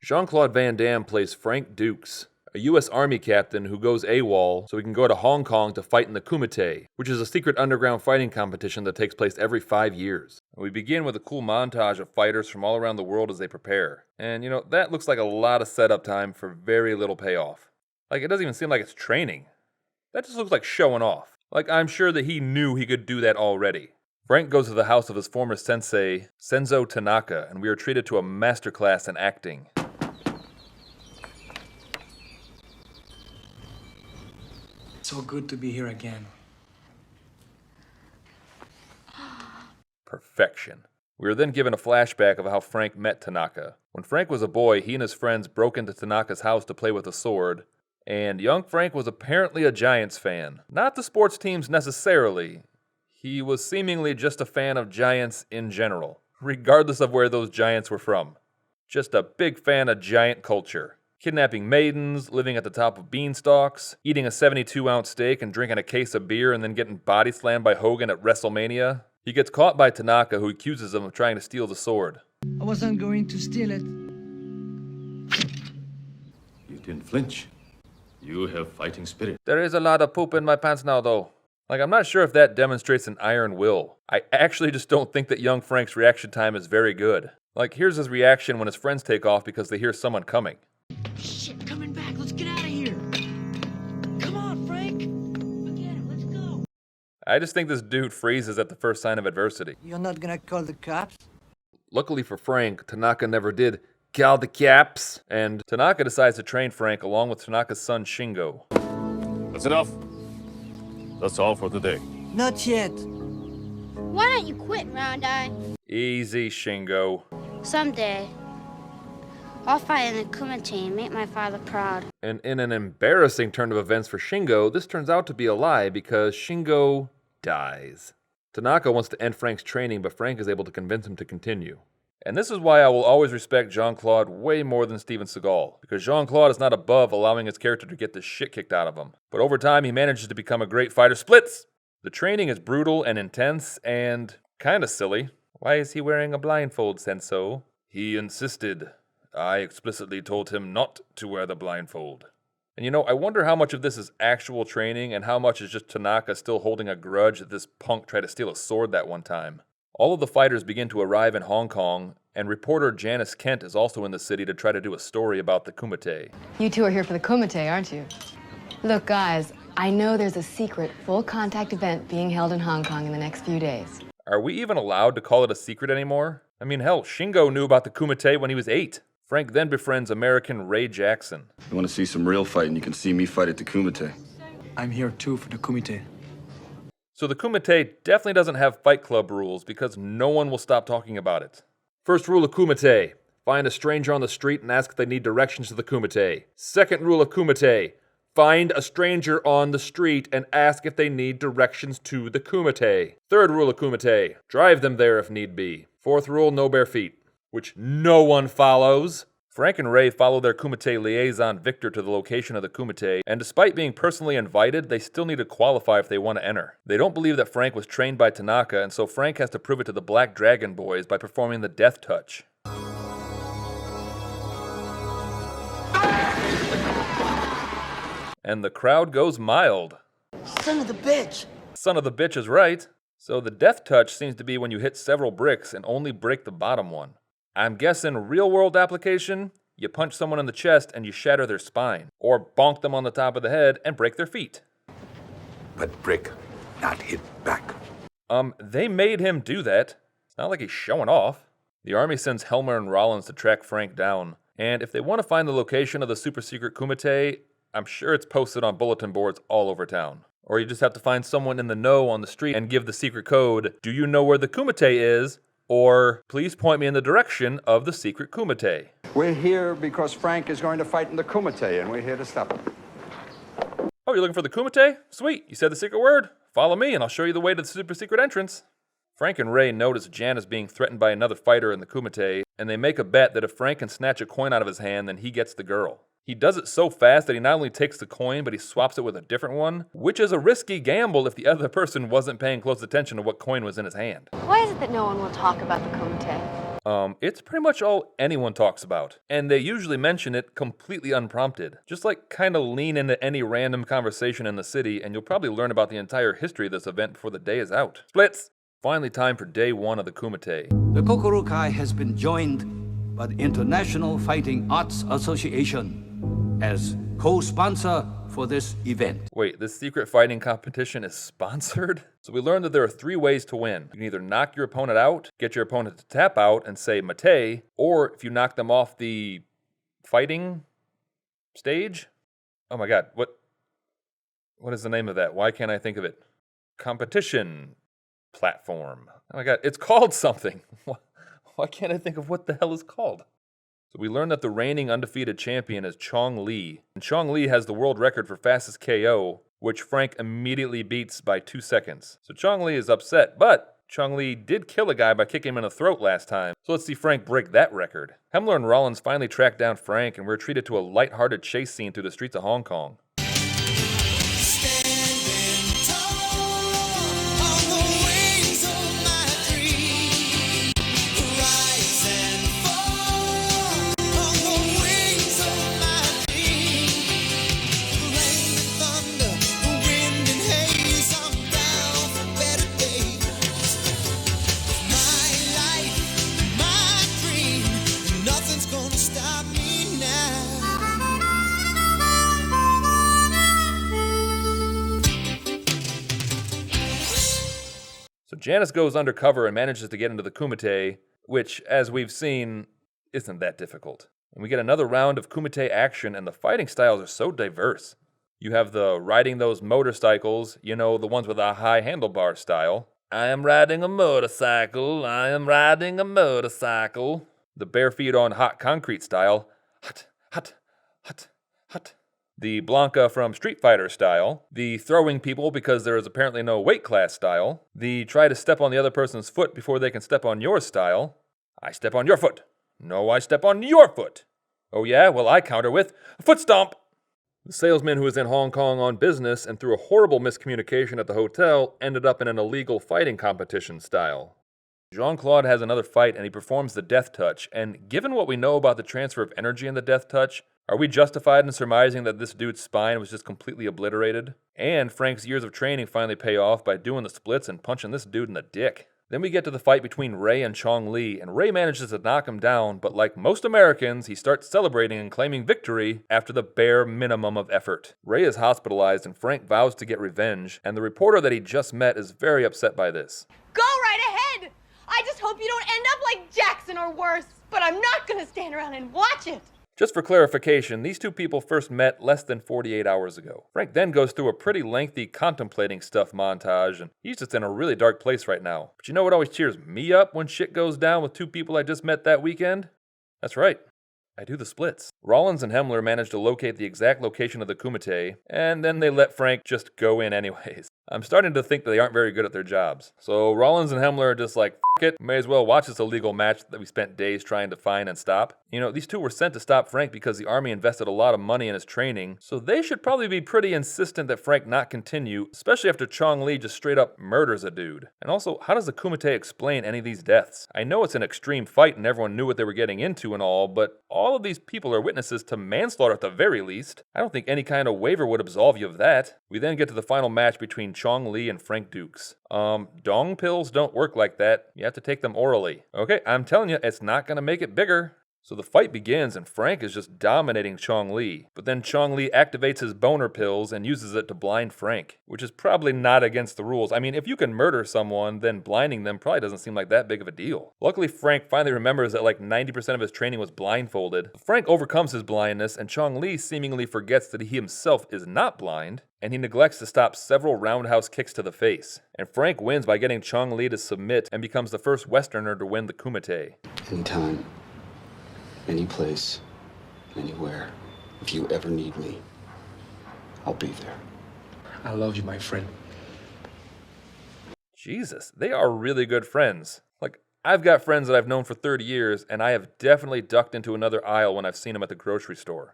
Jean-Claude Van Damme plays Frank Dux, a U.S. Army captain who goes AWOL so he can go to Hong Kong to fight in the Kumite, which is a secret underground fighting competition that takes place every 5 years. We begin with a cool montage of fighters from all around the world as they prepare. And that looks like a lot of setup time for very little payoff. Like, it doesn't even seem like it's training. That just looks like showing off. Like, I'm sure that he knew he could do that already. Frank goes to the house of his former sensei, Senzo Tanaka, and we are treated to a masterclass in acting. It's so good to be here again. Perfection. We are then given a flashback of how Frank met Tanaka. When Frank was a boy, he and his friends broke into Tanaka's house to play with a sword, and young Frank was apparently a Giants fan. Not the sports teams necessarily. He was seemingly just a fan of Giants in general, regardless of where those Giants were from. Just a big fan of Giant culture. Kidnapping maidens, living at the top of beanstalks, eating a 72-ounce steak and drinking a case of beer and then getting body slammed by Hogan at WrestleMania. He gets caught by Tanaka, who accuses him of trying to steal the sword. I wasn't going to steal it. You didn't flinch. You have fighting spirit. There is a lot of poop in my pants now, though. Like, I'm not sure if that demonstrates an iron will. I actually just don't think that young Frank's reaction time is very good. Like, here's his reaction when his friends take off because they hear someone coming. Shit, coming back. Let's get out of here. Come on, Frank. Forget it. Let's go. I just think this dude freezes at the first sign of adversity. You're not gonna call the cops? Luckily for Frank, Tanaka never did call the cops, and Tanaka decides to train Frank along with Tanaka's son Shingo. That's enough. That's all for today. Not yet. Why don't you quit, Round Eye? Easy, Shingo. Someday, I'll fight in the Kumite and make my father proud. And in an embarrassing turn of events for Shingo, this turns out to be a lie because Shingo dies. Tanaka wants to end Frank's training, but Frank is able to convince him to continue. And this is why I will always respect Jean-Claude way more than Steven Seagal, because Jean-Claude is not above allowing his character to get the shit kicked out of him. But over time, he manages to become a great fighter. Splits! The training is brutal and intense and kinda silly. Why is he wearing a blindfold, Senso? He insisted. I explicitly told him not to wear the blindfold. And I wonder how much of this is actual training and how much is just Tanaka still holding a grudge that this punk tried to steal a sword that one time. All of the fighters begin to arrive in Hong Kong, and reporter Janice Kent is also in the city to try to do a story about the Kumite. You two are here for the Kumite, aren't you? Look, guys, I know there's a secret full-contact event being held in Hong Kong in the next few days. Are we even allowed to call it a secret anymore? I mean, hell, Shingo knew about the Kumite when he was 8. Frank then befriends American Ray Jackson. You want to see some real fighting, you can see me fight at the Kumite. I'm here too for the Kumite. So the Kumite definitely doesn't have Fight Club rules because no one will stop talking about it. First rule of Kumite, find a stranger on the street and ask if they need directions to the Kumite. Second rule of Kumite, find a stranger on the street and ask if they need directions to the Kumite. Third rule of Kumite, drive them there if need be. Fourth rule, no bare feet, which no one follows. Frank and Ray follow their Kumite liaison Victor to the location of the Kumite, and despite being personally invited, they still need to qualify if they want to enter. They don't believe that Frank was trained by Tanaka, and so Frank has to prove it to the Black Dragon Boys by performing the Death Touch. And the crowd goes mild. Son of the bitch. Son of the bitch is right. So the Death Touch seems to be when you hit several bricks and only break the bottom one. I'm guessing real-world application, you punch someone in the chest and you shatter their spine. Or bonk them on the top of the head and break their feet. But break, not hit back. They made him do that. It's not like he's showing off. The army sends Helmer and Rollins to track Frank down. And if they want to find the location of the super-secret Kumite, I'm sure it's posted on bulletin boards all over town. Or you just have to find someone in the know on the street and give the secret code, do you know where the Kumite is? Or, please point me in the direction of the secret Kumite. We're here because Frank is going to fight in the Kumite, and we're here to stop him. Oh, you're looking for the Kumite? Sweet, you said the secret word. Follow me and I'll show you the way to the super secret entrance. Frank and Ray notice Jan is being threatened by another fighter in the Kumite, and they make a bet that if Frank can snatch a coin out of his hand, then he gets the girl. He does it so fast that he not only takes the coin, but he swaps it with a different one, which is a risky gamble if the other person wasn't paying close attention to what coin was in his hand. Why is it that no one will talk about the Kumite? It's pretty much all anyone talks about. And they usually mention it completely unprompted. Just like kind of lean into any random conversation in the city and you'll probably learn about the entire history of this event before the day is out. Splits! Finally time for day 1 of the Kumite. The Kokurukai has been joined by the International Fighting Arts Association as co-sponsor for this event. Wait, this secret fighting competition is sponsored? So we learned that there are 3 ways to win. You can either knock your opponent out, get your opponent to tap out and say Mate, or if you knock them off the fighting stage? Oh my god, what is the name of that? Why can't I think of it? Competition platform. Oh my god, it's called something. Why can't I think of what the hell it's called? So we learned that the reigning undefeated champion is Chong Li. And Chong Li has the world record for fastest KO, which Frank immediately beats by 2 seconds. So Chong Li is upset, but Chong Li did kill a guy by kicking him in the throat last time. So let's see Frank break that record. Hemmler and Rollins finally track down Frank, and we're treated to a lighthearted chase scene through the streets of Hong Kong. So Janice goes undercover and manages to get into the Kumite, which, as we've seen, isn't that difficult. And we get another round of Kumite action, and the fighting styles are so diverse. You have the riding those motorcycles, you know, the ones with a high handlebar style. I am riding a motorcycle, I am riding a motorcycle. The bare feet on hot concrete style. Hot, hot, hot, hot. The Blanca from Street Fighter style, the throwing people because there is apparently no weight class style, the try to step on the other person's foot before they can step on your style. I step on your foot. No, I step on your foot. Oh yeah? Well, I counter with a foot stomp. The salesman who was in Hong Kong on business and through a horrible miscommunication at the hotel ended up in an illegal fighting competition style. Jean-Claude has another fight and he performs the death touch, and given what we know about the transfer of energy in the death touch, are we justified in surmising that this dude's spine was just completely obliterated? And Frank's years of training finally pay off by doing the splits and punching this dude in the dick. Then we get to the fight between Ray and Chong Li, and Ray manages to knock him down, but like most Americans, he starts celebrating and claiming victory after the bare minimum of effort. Ray is hospitalized and Frank vows to get revenge, and the reporter that he just met is very upset by this. Go right ahead! I just hope you don't end up like Jackson or worse, but I'm not gonna stand around and watch it! Just for clarification, these two people first met less than 48 hours ago. Frank then goes through a pretty lengthy contemplating stuff montage, and he's just in a really dark place right now. But you know what always cheers me up when shit goes down with two people I just met that weekend? That's right. I do the splits. Rollins and Hemmler manage to locate the exact location of the Kumite, and then they let Frank just go in anyways. I'm starting to think that they aren't very good at their jobs. So Rollins and Hemmler are just like, f it, may as well watch this illegal match that we spent days trying to find and stop. You know, these two were sent to stop Frank because the army invested a lot of money in his training, so they should probably be pretty insistent that Frank not continue, especially after Chong Li just straight up murders a dude. And also, how does the Kumite explain any of these deaths? I know it's an extreme fight and everyone knew what they were getting into and all, but all of these people are witnesses to manslaughter at the very least. I don't think any kind of waiver would absolve you of that. We then get to the final match between Chong Li and Frank Dux. Dong pills don't work like that. You have to take them orally. Okay, I'm telling you, it's not gonna make it bigger. So the fight begins and Frank is just dominating Chong Li. But then Chong Li activates his boner pills and uses it to blind Frank, which is probably not against the rules. I mean, if you can murder someone, then blinding them probably doesn't seem like that big of a deal. Luckily, Frank finally remembers that like 90% of his training was blindfolded. Frank overcomes his blindness and Chong Li seemingly forgets that he himself is not blind, and he neglects to stop several roundhouse kicks to the face. And Frank wins by getting Chong Li to submit and becomes the first Westerner to win the Kumite. Anytime. Any place, anywhere. If you ever need me, I'll be there. I love you, my friend. Jesus, they are really good friends. Like, I've got friends that I've known for 30 years, and I have definitely ducked into another aisle when I've seen them at the grocery store.